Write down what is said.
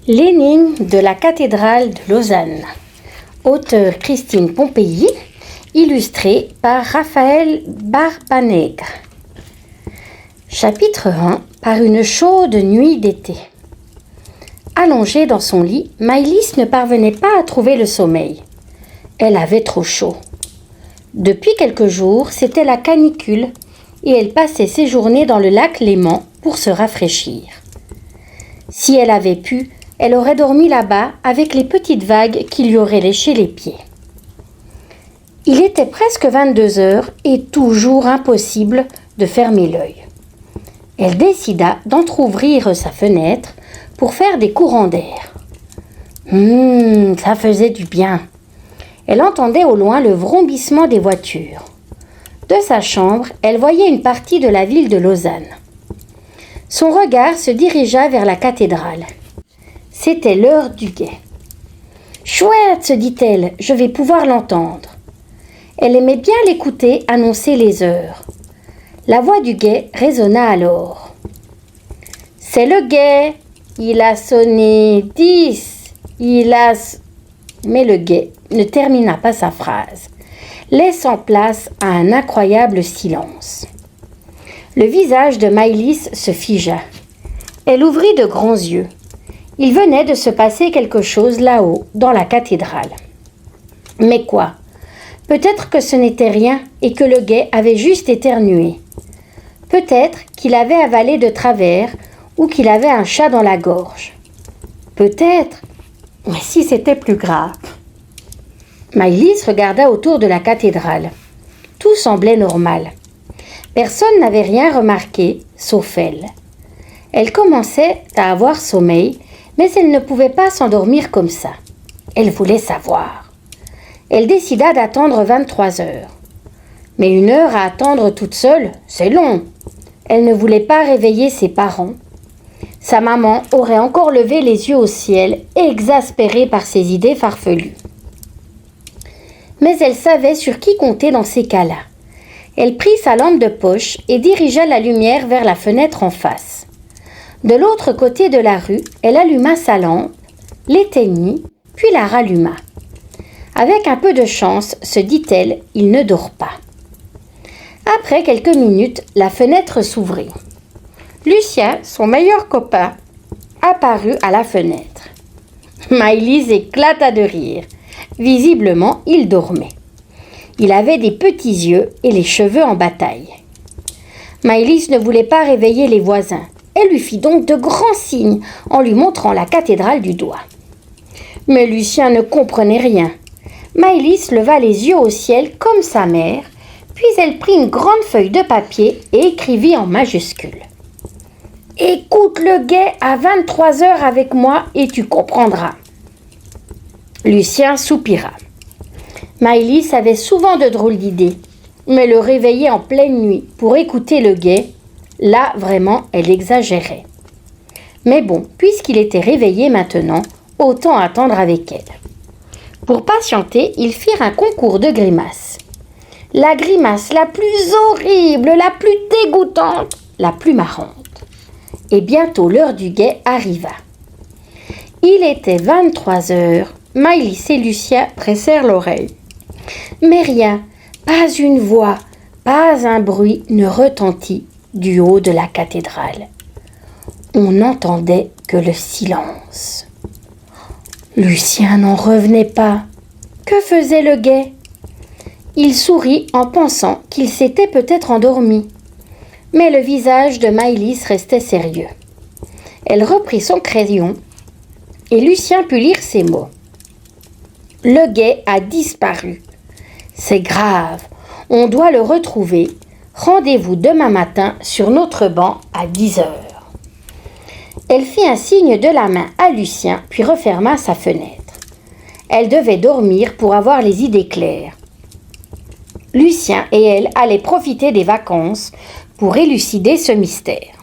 L'énigme de la cathédrale de Lausanne. Auteur Christine Pompéi, illustré par Raphaël Barbanègre. Chapitre 1. Par une chaude nuit d'été. Allongée dans son lit, Maëlys ne parvenait pas à trouver le sommeil. Elle avait trop chaud. Depuis quelques jours, c'était la canicule et elle passait ses journées dans le lac Léman pour se rafraîchir. Si elle avait pu, elle aurait dormi là-bas avec les petites vagues qui lui auraient léché les pieds. Il était presque 22 heures et toujours impossible de fermer l'œil. Elle décida d'entrouvrir sa fenêtre pour faire des courants d'air. Ça faisait du bien. Elle entendait au loin le vrombissement des voitures. De sa chambre, elle voyait une partie de la ville de Lausanne. Son regard se dirigea vers la cathédrale. C'était l'heure du guet. « Chouette !» se dit-elle, « je vais pouvoir l'entendre. » Elle aimait bien l'écouter annoncer les heures. La voix du guet résonna alors. « C'est le guet. Il a sonné 10. Mais le guet ne termina pas sa phrase, laissant place à un incroyable silence. Le visage de Maëlys se figea. Elle ouvrit de grands yeux. Il venait de se passer quelque chose là-haut, dans la cathédrale. Mais quoi ? Peut-être que ce n'était rien et que le guet avait juste éternué. Peut-être qu'il avait avalé de travers ou qu'il avait un chat dans la gorge. Peut-être, mais si c'était plus grave. Maëlys regarda autour de la cathédrale. Tout semblait normal. Personne n'avait rien remarqué, sauf elle. Elle commençait à avoir sommeil, mais elle ne pouvait pas s'endormir comme ça. Elle voulait savoir. Elle décida d'attendre 23 heures. Mais 1 heure à attendre toute seule, c'est long. Elle ne voulait pas réveiller ses parents. Sa maman aurait encore levé les yeux au ciel, exaspérée par ses idées farfelues. Mais elle savait sur qui compter dans ces cas-là. Elle prit sa lampe de poche et dirigea la lumière vers la fenêtre en face. De l'autre côté de la rue, elle alluma sa lampe, l'éteignit, puis la ralluma. Avec un peu de chance, se dit-elle, il ne dort pas. Après quelques minutes, la fenêtre s'ouvrit. Lucien, son meilleur copain, apparut à la fenêtre. Maëlys éclata de rire. Visiblement, il dormait. Il avait des petits yeux et les cheveux en bataille. Maëlys ne voulait pas réveiller les voisins. Elle lui fit donc de grands signes en lui montrant la cathédrale du doigt. Mais Lucien ne comprenait rien. Maëlys leva les yeux au ciel comme sa mère, puis elle prit une grande feuille de papier et écrivit en majuscules. « Écoute le guet à 23 heures avec moi et tu comprendras. » Lucien soupira. Maëlys avait souvent de drôles d'idées, mais le réveiller en pleine nuit pour écouter le guet, là, vraiment, elle exagérait. Mais bon, puisqu'il était réveillé maintenant, autant attendre avec elle. Pour patienter, ils firent un concours de grimaces. La grimace la plus horrible, la plus dégoûtante, la plus marrante. Et bientôt l'heure du guet arriva. Il était 23 heures. Maëlys et Lucien pressèrent l'oreille. Mais rien, pas une voix, pas un bruit ne retentit du haut de la cathédrale. On n'entendait que le silence. Lucien n'en revenait pas. Que faisait le guet ? Il sourit en pensant qu'il s'était peut-être endormi. Mais le visage de Maëlys restait sérieux. Elle reprit son crayon et Lucien put lire ces mots. « Le guet a disparu. C'est grave. On doit le retrouver. Rendez-vous demain matin sur notre banc à 10 heures. » Elle fit un signe de la main à Lucien, puis referma sa fenêtre. Elle devait dormir pour avoir les idées claires. Lucien et elle allaient profiter des vacances pour élucider ce mystère.